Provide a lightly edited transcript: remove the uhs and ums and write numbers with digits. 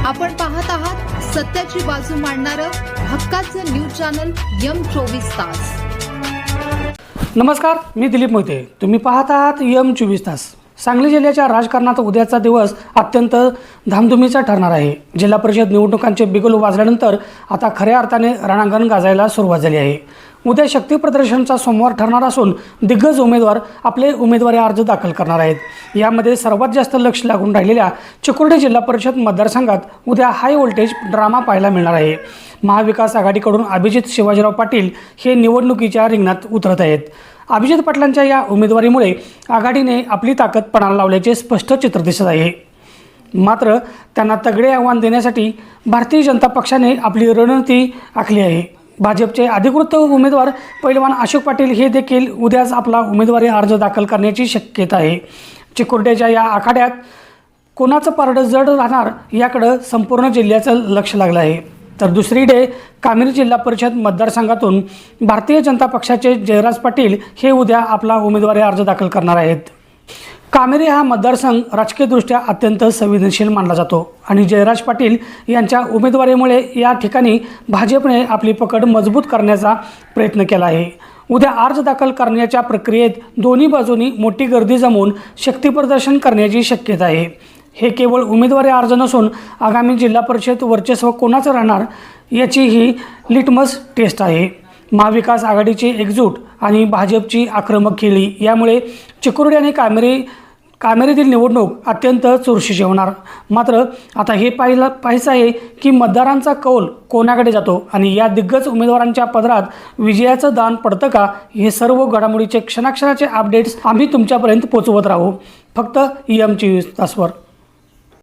आपण पाहत आहात सत्याची बाजू मांडणारं हक्काचं न्यूज चॅनल M24 तास। नमस्कार, मी दिलीप मोहिते। तुम्ही पाहत आहात M24 तास। सांगली जिल्ह्याच्या राजकारणात उद्याचा दिवस अत्यंत धामधुमीचा ठरणार आहे। जिल्हा परिषद निवडणुकांचे बिगुल वाजल्यानंतर आता खऱ्या अर्थाने रणांगण गाजायला सुरुवात झाली आहे। उद्या शक्ती प्रदर्शनचा सोमवार ठरणार असून दिग्गज उमेदवार आपले उमेदवारी अर्ज दाखल करणार आहेत। यामध्ये सर्वात जास्त लक्ष लागून राहिलेल्या चिकोडी जिल्हा परिषद मतदारसंघात उद्या हाय व्होल्टेज ड्रामा पाहायला मिळणार आहे। महाविकास आघाडीकडून अभिजित शिवाजीराव पाटील हे निवडणुकीच्या रिंगणात उतरत आहेत। अभिजित पाटलांच्या या उमेदवारीमुळे आघाडीने आपली ताकद पणाला लावल्याचे स्पष्ट चित्र दिसत आहे। मात्र त्यांना तगडे आव्हान देण्यासाठी भारतीय जनता पक्षाने आपली रणनीती आखली आहे। भाजपचे अधिकृत उमेदवार पैलवान अशोक पाटील हे देखील उद्याच आपला उमेदवारी अर्ज दाखल करण्याची शक्यता आहे। चिकोड्याच्या या आखाड्यात कोणाचं पारडं जड राहणार याकडे संपूर्ण जिल्ह्याचं लक्ष लागलं आहे। तर दुसरीकडे कामेरी जिल्हा परिषद मतदारसंघातून भारतीय जनता पक्षाचे जयराज पाटील हे उद्या आपला उमेदवारी अर्ज दाखल करणार आहेत। कामेरी हा मतदारसंघ राजकीयदृष्ट्या अत्यंत संवेदनशील मानला जातो आणि जयराज पाटील यांच्या उमेदवारीमुळे या ठिकाणी भाजपने आपली पकड मजबूत करण्याचा प्रयत्न केला आहे। उद्या अर्ज दाखल करण्याच्या प्रक्रियेत दोन्ही बाजूंनी मोठी गर्दी जमवून शक्ती प्रदर्शन करण्याची शक्यता आहे। हे केवळ उमेदवारी अर्ज नसून आगामी जिल्हा परिषद वर्चस्व कोणाचं राहणार याची ही लिटमस टेस्ट आहे। महाविकास आघाडीची एकजूट आणि भाजपची आक्रमक खेळी यामुळे चिकोडी आणि कामेरीतील निवडणूक अत्यंत चुरशीची होणार। मात्र आता हे पाहायचं आहे की मतदारांचा कौल कोणाकडे जातो आणि या दिग्गज उमेदवारांच्या पदरात विजयाचं दान पडतं का। हे सर्व घडामोडीचे क्षणाक्षणाचे अपडेट्स आम्ही तुमच्यापर्यंत पोहोचवत राहू, फक्त M24 तासवर।